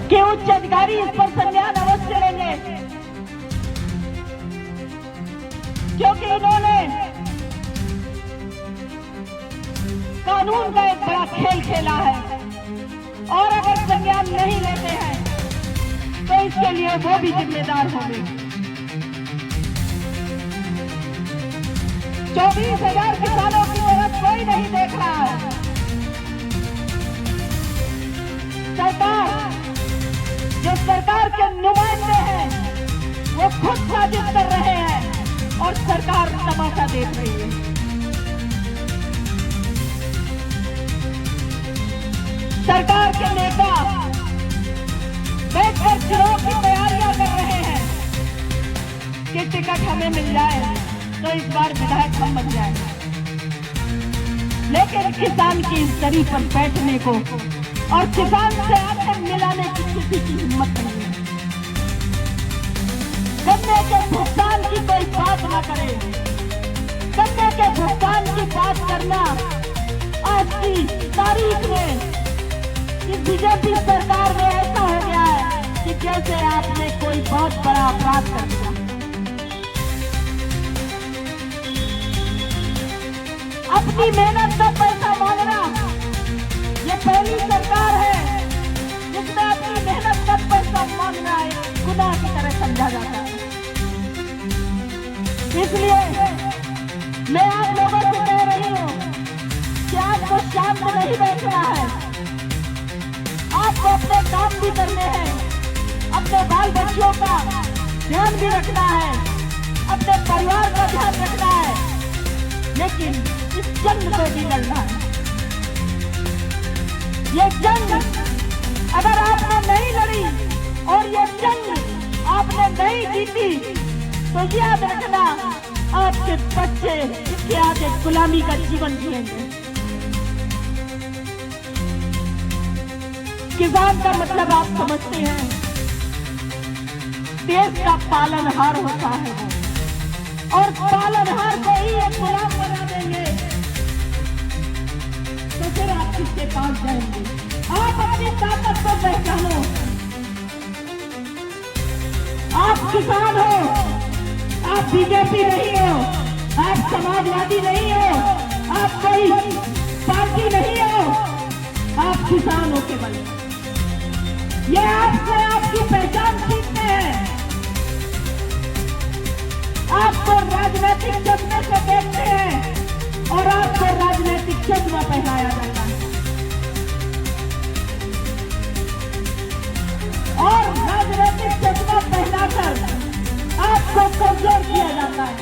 कि उच्च अधिकारी इस पर संज्ञान अवश्य लेंगे, क्योंकि इन्होंने कानून का एक बड़ा खेल खेला है और अगर संज्ञान नहीं लेते हैं तो इसके लिए वो भी जिम्मेदार होंगे। 24,000 किसानों की तरफ कोई नहीं देख रहा है। सरकार, जो सरकार के नुमाइंदे हैं वो खुद साजिश कर रहे हैं और सरकार तमाशा देख रही है। सरकार के नेता बैठकर चुनाव की तैयारियां कर रहे हैं कि टिकट हमें मिल जाए तो इस बार विधायक हम बन जाए, लेकिन किसान की दरी पर बैठने को और किसान से आंखें मिलाने की किसी की हिम्मत नहीं है। गन्ने के भुगतान की कोई बात न करे। गन्ने के भुगतान की बात करना आज की तारीख में इस बीजेपी सरकार में ऐसा हो गया है कि जैसे आपने कोई बहुत बड़ा अपराध कर दिया। अपनी मेहनत का पैसा मांगना ये पहली सरकार है जिसमें अपनी मेहनत का पैसा मांगना एक गुनाह की तरह समझा जाता है। इसलिए मैं आप लोगों से कह रही हूँ कि आपको शांत नहीं बैठना है, आपको अपने काम भी करने हैं, अपने बाल बच्चों का ध्यान भी रखना है, अपने परिवार का ध्यान रखना है, लेकिन इस जंग को भी लड़ना है। ये जंग अगर आपने नहीं लड़ी और ये जंग आपने नहीं जीती तो याद रखना आपके बच्चे इसके आगे गुलामी का जीवन जिएंगे। किसान का मतलब आप समझते हैं, देश का पालनहार होता है और पालनहार को ही एक गुलाम बना देंगे तो फिर आप किसके पास जाएंगे? आप अपनी ताकत को पहचानो। आप किसान हो, आप बीजेपी नहीं हो, आप समाजवादी नहीं हो, आप कोई पार्टी नहीं हो, आप किसान हो केवल। ये आपसे आपकी पहचान सीखते हैं, आपको राजनीतिक चश्मे से देखते हैं और आपको राजनीतिक चश्मा पहनाया जाता है और राजनीतिक चश्मा पहनाकर आपको कमजोर किया जाता है।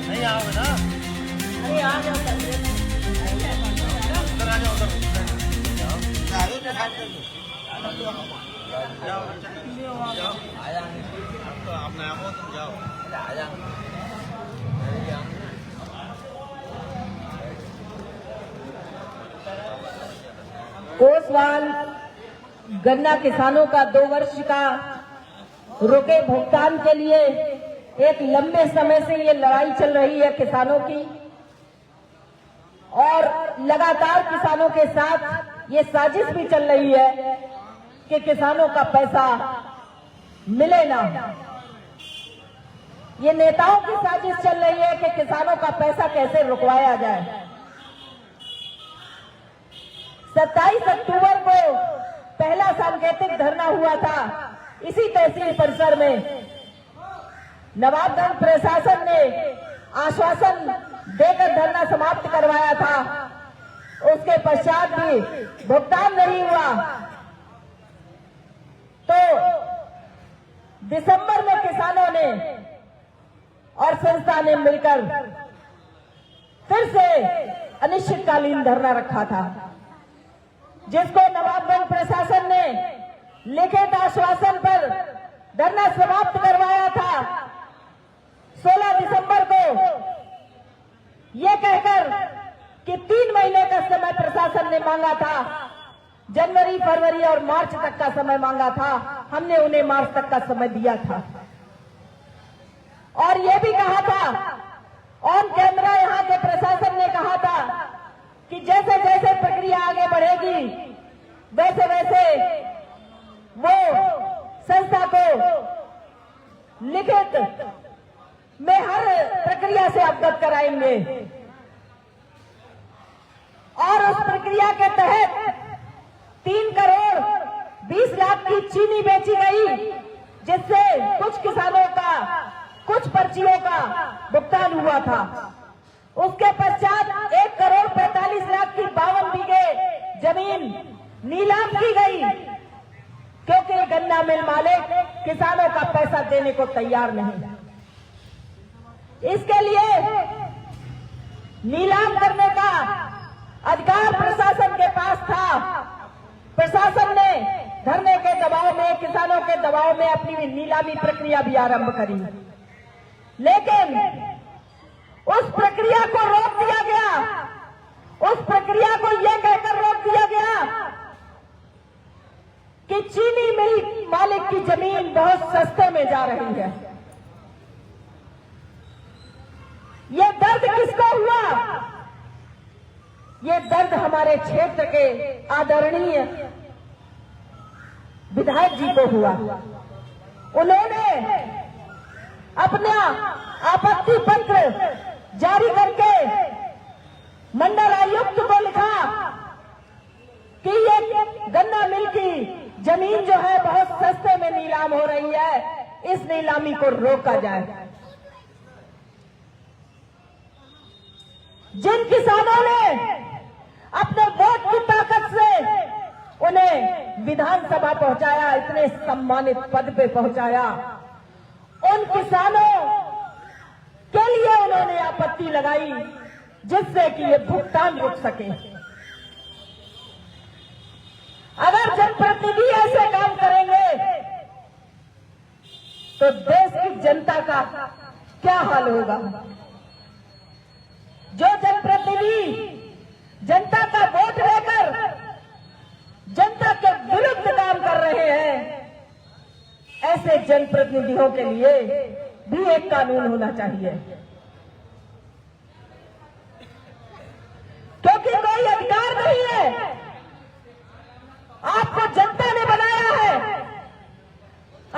नहीं आओगे ना? नहीं आ जाओ, उधर आ जाओ, उधर आप नया हो तुम जाओ। कोसवाल गन्ना किसानों का 2 वर्ष का रुके भुगतान के लिए एक लंबे समय से ये लड़ाई चल रही है किसानों की और लगातार किसानों के साथ ये साजिश भी चल रही है कि किसानों का पैसा मिले ना। ये नेताओं की साजिश चल रही है कि किसानों का पैसा कैसे रुकवाया जाए। 27 अक्टूबर को पहला सांकेतिक धरना हुआ था इसी तहसील परिसर में। नवाबगंज प्रशासन ने आश्वासन देकर धरना समाप्त करवाया था उसके पश्चात भी भुगतान नहीं हुआ तो दिसंबर में किसानों ने और संस्था ने मिलकर फिर से अनिश्चितकालीन धरना रखा था, जिसको नवाबगंज प्रशासन ने लिखित आश्वासन पर धरना समाप्त करवाया था 16 दिसंबर को, ये कहकर कि 3 महीने का समय प्रशासन ने मांगा था। जनवरी, फरवरी और मार्च तक का समय मांगा था, हमने उन्हें मार्च तक का समय दिया था और ये भी कहा था ऑन कैमरा, यहां के प्रशासन ने कहा था कि जैसे जैसे प्रक्रिया आगे बढ़ेगी वैसे वैसे वो संस्था को लिखित में हर प्रक्रिया से अवगत कराएंगे और उस प्रक्रिया के तहत 3 करोड़ 20 लाख की चीनी बेची गई, जिससे कुछ किसानों का, कुछ पर्चियों का भुगतान हुआ था। उसके पश्चात 1 करोड़ 45 लाख की 52 बीघे जमीन नीलाम की गई, क्योंकि गन्ना मिल मालिक किसानों का पैसा देने को तैयार नहीं। इसके लिए नीलाम करने का अधिकार प्रशासन के पास था। प्रशासन ने धरने के दबाव में, किसानों के दबाव में अपनी नीलामी प्रक्रिया भी आरंभ करी, लेकिन उस प्रक्रिया को रोक दिया गया। उस प्रक्रिया को यह कहकर रोक दिया गया कि चीनी मिल मालिक की जमीन बहुत सस्ते में जा रही है। ये दर्द किसको हुआ? ये दर्द हमारे क्षेत्र के आदरणीय विधायक जी को हुआ। उन्होंने अपना आपत्ति पत्र जारी करके मंडल आयुक्त को लिखा कि ये गन्ना मिल की जमीन जो है बहुत सस्ते में नीलाम हो रही है, इस नीलामी को रोका जाए। जिन किसानों ने अपने वोट की ताकत से उन्हें विधानसभा पहुंचाया, इतने सम्मानित पद पे पहुंचाया, उन किसानों के लिए उन्होंने आपत्ति लगाई जिससे कि ये भुगतान रुक सके। अगर जनप्रतिनिधि ऐसे काम करेंगे तो देश की जनता का क्या हाल होगा? जो जनप्रतिनिधि जनता का वोट लेकर जनता के विरुद्ध काम कर रहे हैं, ऐसे जनप्रतिनिधियों के लिए भी एक कानून होना चाहिए, क्योंकि कोई अधिकार नहीं है। आपको जनता ने बनाया है,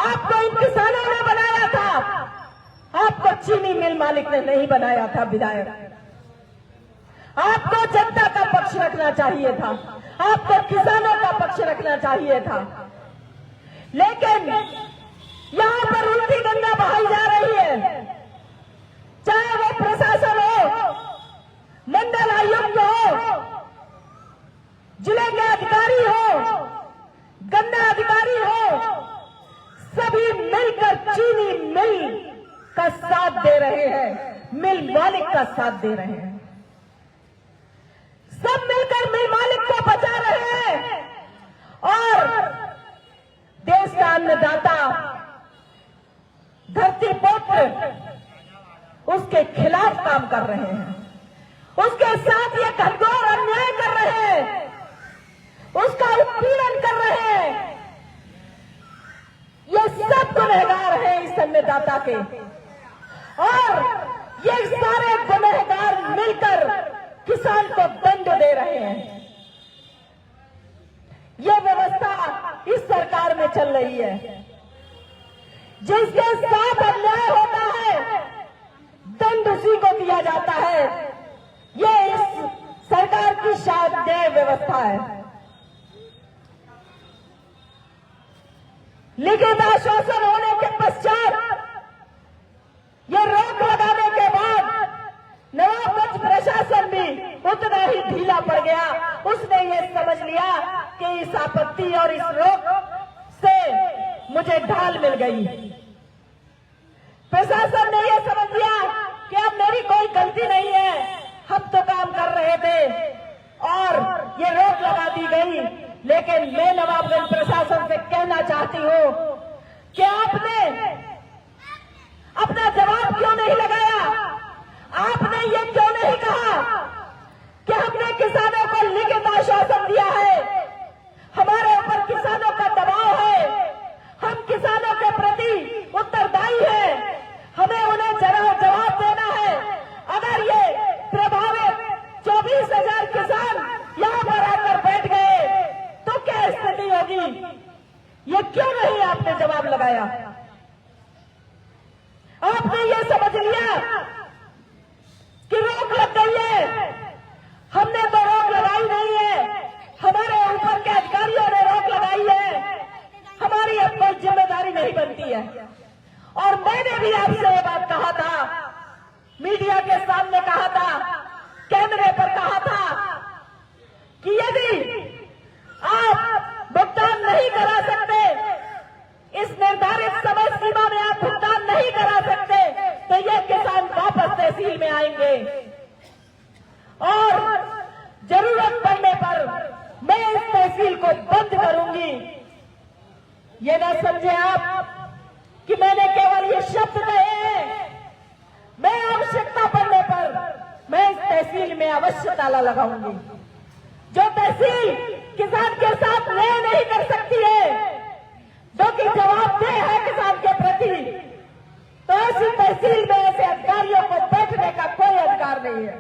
आपको इन किसानों ने बनाया था, आपको चीनी मिल मालिक ने नहीं बनाया था। विधायक, आपको जनता का पक्ष रखना चाहिए था, आपको किसानों का पक्ष रखना चाहिए था, लेकिन यहां पर उल्टी गंगा बहाई जा रही है। चाहे वो प्रशासन हो, मंडल आयुक्त हो, जिले के अधिकारी हो, गन्ना अधिकारी हो, सभी मिलकर चीनी मिल का साथ दे रहे हैं, मिल मालिक का साथ दे रहे हैं। सब मिलकर मिल मालिक को बचा रहे हैं और देश का अन्नदाता, धरती पुत्र, उसके खिलाफ काम कर रहे हैं, उसके साथ ये घनघोर अन्याय कर रहे हैं, उसका उत्पीड़न कर रहे हैं। ये सब गुनहगार हैं इस अन्नदाता के, और ये सारे गुनहगार मिलकर किसान को दंड दे रहे हैं। ये व्यवस्था इस सरकार में चल रही है। जिसके साथ अन्याय होता है दंड उसी को दिया जाता है। ये इस सरकार की शानदार व्यवस्था है। लिखित आश्वासन होने के पश्चात ये रोक लगाने के बाद नवाबगंज प्रशासन भी उतना ही ढीला पड़ गया, उसने ये समझ लिया कि इस आपत्ति और इस रोक से मुझे ढाल मिल गई। प्रशासन ने ये समझ लिया कि अब मेरी कोई गलती नहीं है, हम तो काम कर रहे थे और ये रोक लगा दी गई। लेकिन मैं नवाबगंज प्रशासन से कहना चाहती हूँ कि आपने अपना जवाब क्यों नहीं लगाया? आपने ये क्यों नहीं कहा कि हमने किसानों को लिखित आश्वासन दिया है, हमारे ऊपर किसानों का दबाव है, हम किसानों के प्रति उत्तरदायी हैं, हमें उन्हें जवाब देना है। अगर ये प्रभावित 24,000 किसान यहाँ पर आकर बैठ गए तो क्या स्थिति होगी? ये क्यों नहीं आपने जवाब लगाया? आपने ये समझ लिया कि रोक लग गई है, हमने तो रोक लगाई नहीं है, हमारे ऊपर के अधिकारियों ने रोक लगाई है, हमारी अब कोई जिम्मेदारी नहीं बनती है। और मैंने भी आपसे ये बात कहा था, मीडिया के सामने कहा था, कैमरे पर कहा था कि यदि आप भुगतान नहीं करा सकते, इस निर्धारित समय सीमा में आप भुगतान नहीं करा सकते, तो ये किसान वापस तहसील में आएंगे और जरूरत पड़ने पर मैं इस तहसील को बंद करूंगी। ये ना समझे आप कि मैंने केवल ये शब्द कहे हैं, मैं आवश्यकता पड़ने पर मैं इस तहसील में अवश्य ताला लगाऊंगी। जो तहसील किसान के साथ न्याय नहीं कर सकती है, जो कि जवाबदेह है किसान के प्रति, तो ऐसी तहसील में ऐसे अधिकारियों को बैठने का कोई अधिकार नहीं है।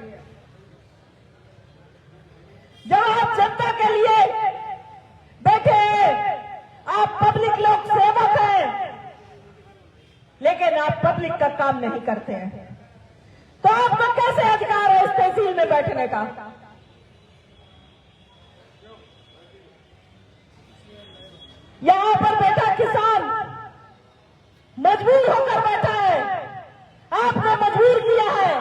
जब आप जनता के लिए बैठे हैं, आप पब्लिक लोक सेवक हैं, लेकिन आप पब्लिक का काम नहीं करते हैं, तो आपको कैसे अधिकार है इस तहसील में बैठने का? यहां पर बैठा किसान मजबूर होकर बैठा है, आपने मजबूर किया है,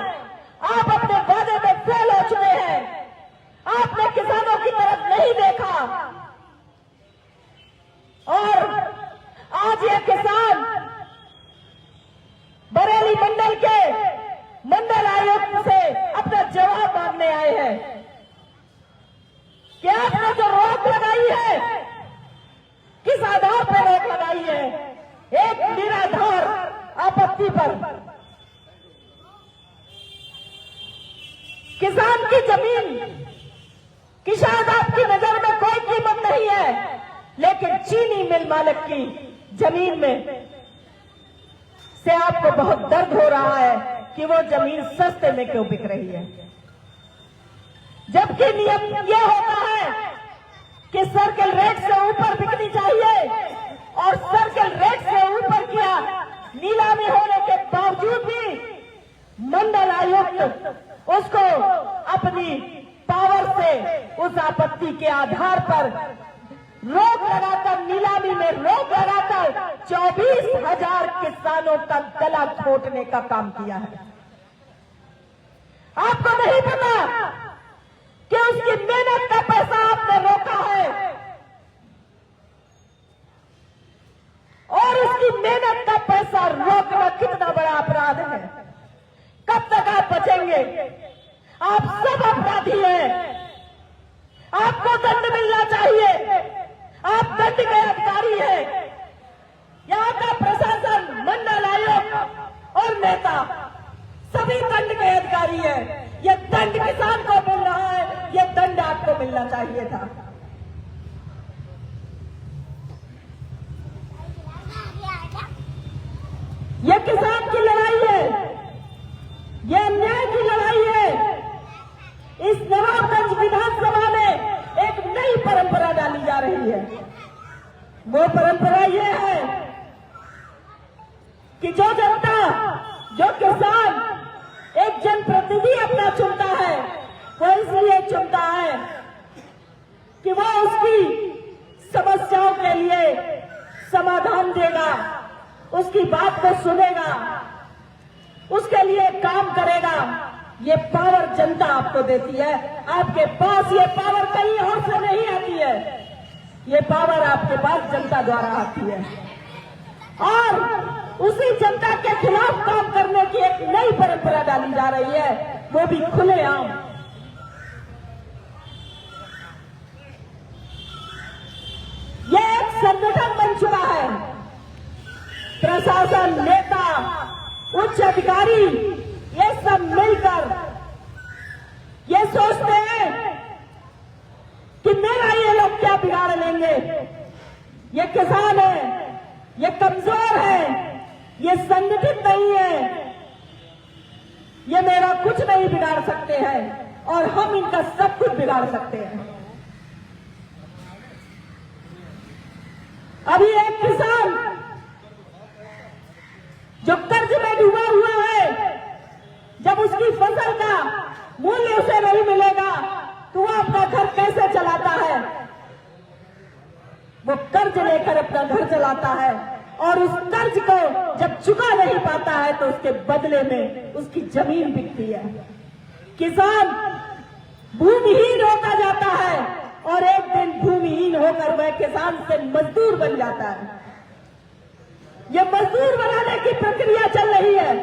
आप अपने वादे में फेल हो चुके हैं, आपने किसानों की तरफ नहीं देखा और आज ये किसान बरेली मंडल के मंडल आयुक्त से अपना जवाब मांगने आए हैं कि आपने जो रोक लगाई है, किस आधार पर रोक लगाई है? एक निराधार आपत्ति पर। किसान की जमीन की शायद आपकी नजर में कोई कीमत नहीं है, लेकिन चीनी मिल मालिक की जमीन में से आपको बहुत दर्द हो रहा है कि वो जमीन सस्ते में क्यों बिक रही है, जबकि नियम यह होता है कि सर्किल रेट से ऊपर बिकनी चाहिए और सर्किल रेट से ऊपर किया नीलामी होने के बावजूद भी मंडल आयुक्त उसको अपनी पावर से उस आपत्ति के आधार पर रोक लगाकर, नीलामी में रोक लगाकर 24,000 किसानों का गला घोटने का काम किया है। आपको नहीं पता कि उसकी मेहनत का पैसा आपने रोका है और उसकी मेहनत का पैसा रोकना कितना बड़ा अपराध है। कब तक आप बचेंगे? आप सब अपराधी हैं, आपको दंड मिलना चाहिए, आप दंड के अधिकारी हैं। यहाँ का प्रशासन, मंडल आयोग और नेता सभी दंड के अधिकारी हैं। ये दंड किसान को मिल रहा है, ये दंड आपको मिलना चाहिए था। ये किसान की लड़ाई है, ये अन्याय की लड़ाई है। इस नवाबगंज विधानसभा में एक नई परंपरा डाली जा रही है। वो परंपरा ये है कि जो जनता, जो किसान एक जनप्रतिनिधि अपना चुनता है, वो इसलिए चुनता है कि वो उसकी समस्याओं के लिए समाधान देगा, उसकी बात को सुनेगा, उसके लिए काम करेगा। ये पावर जनता आपको देती है। आपके पास ये पावर कहीं और से नहीं आती है, ये पावर आपके पास जनता द्वारा आती है। और उसी जनता के खिलाफ काम करने की एक नई परंपरा डाली जा रही है, वो भी खुलेआम। ये एक संगठन बन चुका है। प्रशासन, नेता, उच्च अधिकारी, ये सब मिलकर ये सोचते हैं कि मेरा ये लोग क्या बिगाड़ लेंगे। ये किसान है, ये कमजोर है, ये संगठित नहीं है, ये मेरा कुछ नहीं बिगाड़ सकते हैं और हम इनका सब कुछ बिगाड़ सकते हैं। अभी एक किसान जो कर्ज में डूबा हुआ है, जब उसकी फसल का मूल्य उसे नहीं मिलेगा तो वो अपना घर कैसे चलाता है? वो कर्ज लेकर अपना घर चलाता है और उस कर्ज को जब चुका नहीं पाता है तो उसके बदले में उसकी जमीन बिकती है। किसान भूमिहीन होता जाता है और एक दिन भूमिहीन होकर वह किसान से मजदूर बन जाता है। यह मजदूर बनाने की प्रक्रिया चल रही है,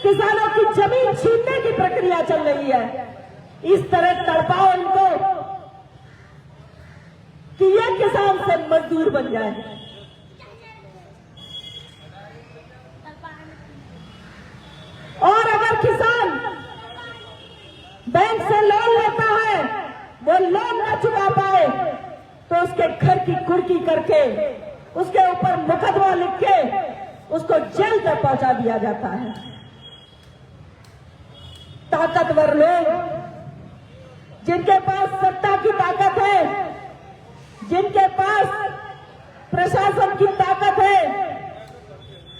किसानों की जमीन छीनने की प्रक्रिया चल रही है। इस तरह तड़पाओ इनको कि यह किसान से मजदूर बन जाए। और अगर किसान बैंक से लोन लेता है, वो लोन न चुका पाए तो उसके घर की कुर्की करके उसके ऊपर मुकदमा लिख के उसको जेल तक पहुंचा दिया जाता है। ताकतवर लोग, जिनके पास सत्ता की ताकत है, जिनके पास प्रशासन की ताकत है,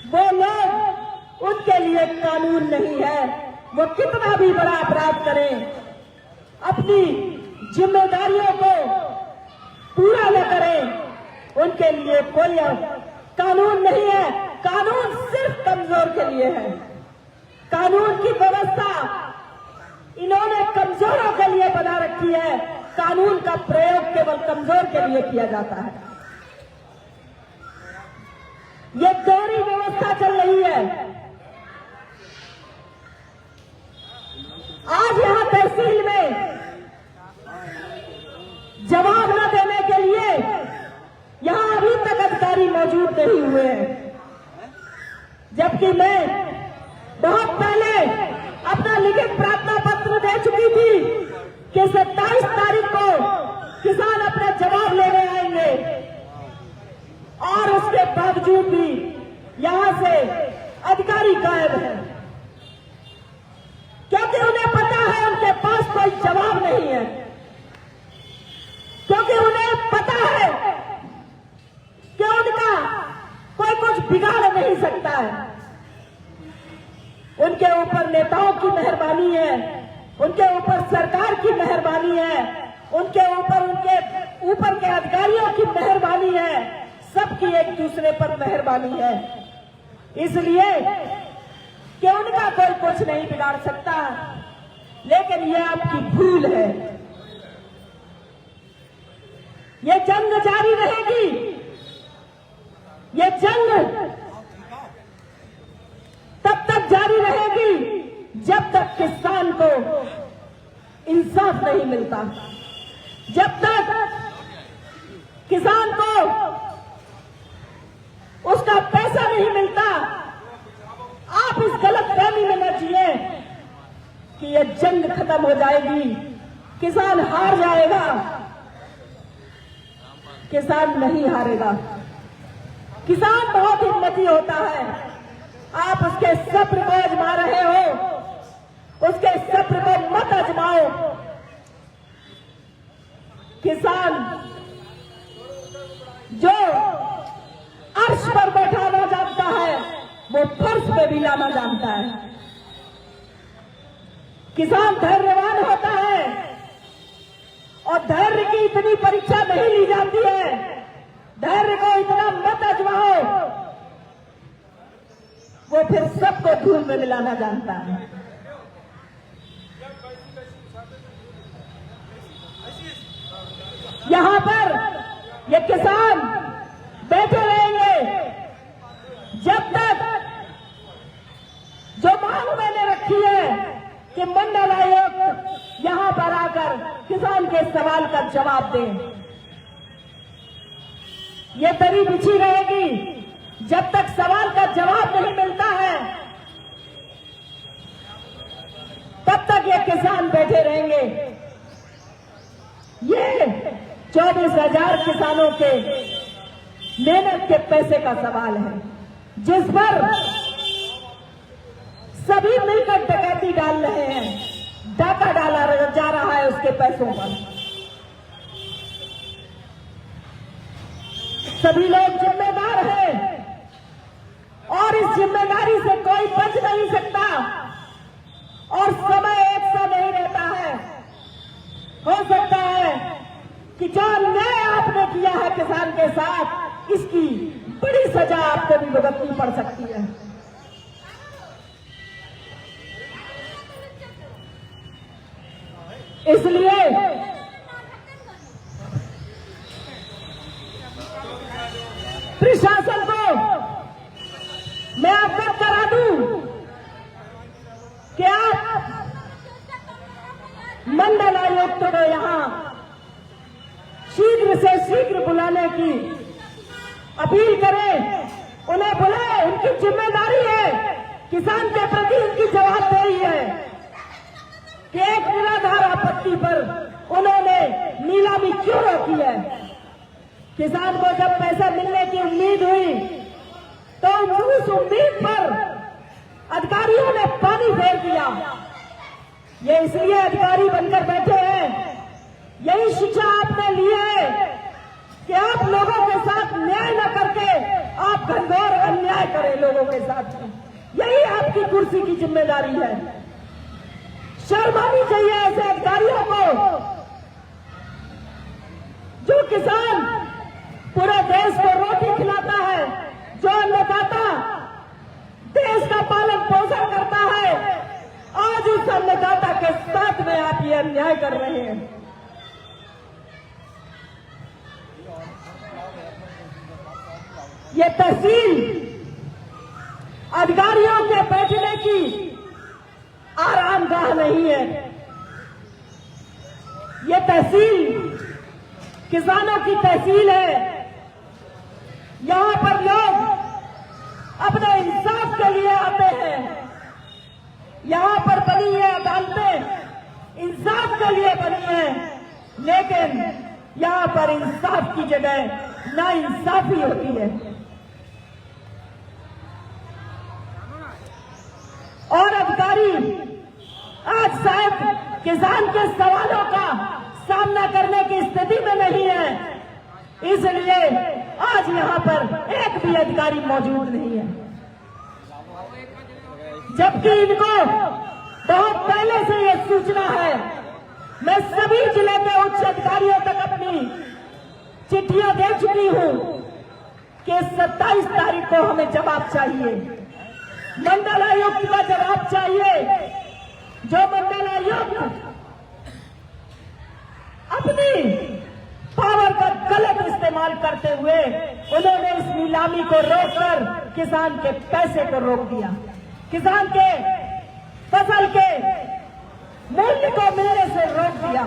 वो लोग, उनके लिए कानून नहीं है। वो कितना भी बड़ा अपराध करें, अपनी जिम्मेदारियों को पूरा न करें, उनके लिए कोई कानून नहीं है। कानून सिर्फ कमजोर के लिए है। कानून की व्यवस्था इन्होंने कमजोरों के लिए बना रखी है। कानून का प्रयोग केवल कमजोर के लिए किया जाता है। ये दोहरी व्यवस्था चल रही है। आज यहां तहसील में जवाब न देने के लिए यहां अभी तक अधिकारी मौजूद नहीं हुए हैं, जबकि मैं बहुत पहले अपना लिखित प्रार्थना पत्र दे चुकी थी कि 27 तारीख को किसान अपना जवाब लेने आएंगे। और उसके बावजूद भी यहां से अधिकारी गायब है, क्योंकि उन्हें पता है उनके पास कोई जवाब नहीं है, क्योंकि उन्हें पता है कि उनका कोई कुछ बिगाड़ नहीं सकता है। उनके ऊपर नेताओं की मेहरबानी है, उनके ऊपर सरकार की मेहरबानी है, उनके ऊपर के अधिकारियों की मेहरबानी है, सबकी एक दूसरे पर मेहरबानी है। इसलिए कि उनका कोई कुछ नहीं बिगाड़ सकता। लेकिन यह आपकी भूल है। यह जंग जारी रहेगी। यह जंग तब तक जारी रहेगी जब तक किसान को इंसाफ नहीं मिलता, जब तक किसान को उसका पैसा नहीं मिलता। आप इस गलतफहमी में न जिए कि यह जंग खत्म हो जाएगी, किसान हार जाएगा। किसान नहीं हारेगा। किसान बहुत हिम्मती होता है। आप उसके सब्र को आजमा रहे हो, उसके सब्र को मत आजमाओ। किसान जो अर्श पर बैठाना जानता है, वो फर्श पे भी लाना जानता है। किसान धैर्यवान होता है और धैर्य की इतनी परीक्षा नहीं ली जाती है। धैर्य को इतना मत आजमाओ, वो फिर सबको धूल में मिलाना जानता है। यहां पर ये किसान बैठे रहेंगे जब तक जो मांग मैंने रखी है कि मंडल आयोग यहां पर आकर किसान के सवाल का जवाब दे। ये दरी बिछी रहेगी जब तक सवाल का जवाब नहीं मिलता है, तब तक ये किसान बैठे रहेंगे। ये 24,000 किसानों के मेहनत के पैसे का सवाल है, जिस पर सभी मिलकर डकैती डाल रहे हैं, डाका डाला जा रहा है उसके पैसों पर। सभी लोग जिम्मेदार हैं और इस जिम्मेदारी से कोई बच नहीं सकता और समय एक सा नहीं रहता है। हो सकता है कि जो अन्याय आपने किया है किसान के साथ, इसकी बड़ी सजा आपको भी भुगतनी पड़ सकती है। इसलिए प्रशासन को मैं अवगत करा दूं कि आप मंडल आयुक्त को यहां शीघ्र से शीघ्र बुलाने की अपील करें, उन्हें बुलाएं। उनकी जिम्मेदारी है, किसान के प्रति उनकी जवाबदेही है कि एक निराधार आपत्ति पर उन्होंने नीलामी क्यों रोकी है। किसान को जब पैसा मिलने की उम्मीद हुई तो उस उम्मीद पर अधिकारियों ने पानी फेर दिया। ये इसलिए अधिकारी बनकर बैठे हैं, यही शिक्षा आपने ली है कि आप लोगों के साथ न्याय न करके आप घनघोर अन्याय करें लोगों के साथ। यही आपकी कुर्सी की जिम्मेदारी है। शर्म आनी चाहिए ऐसे अधिकारियों को। जो किसान पूरे देश को रोटी खिलाता है, जो अन्नदाता देश का पालन पोषण करता है, आज उस अन्नदाता के साथ में आप ये अन्याय कर रहे हैं। ये तहसील अधिकारियों के बैठने की आरामगाह नहीं है। ये तहसील किसानों की तहसील है। यहां पर लोग अपने इंसाफ के लिए आते हैं। यहां पर बनी है अदालतें इंसाफ के लिए बनी है, लेकिन यहां पर इंसाफ की जगह नाइंसाफी होती है। और अधिकारी आज शायद किसान के सवालों का सामना करने की स्थिति में नहीं है, इसलिए आज यहां पर एक भी अधिकारी मौजूद नहीं है। जबकि इनको बहुत पहले से यह सूचना है। मैं सभी जिले के उच्च अधिकारियों तक अपनी चिट्ठियां दे चुकी हूं कि 27 तारीख को हमें जवाब चाहिए, मंडल आयुक्त का जवाब चाहिए। जो मंडल आयुक्त अपनी पावर का गलत इस्तेमाल करते हुए उन्होंने इस नीलामी को रोककर किसान के पैसे को रोक दिया, किसान के फसल के मूल्य को मिलने से रोक दिया।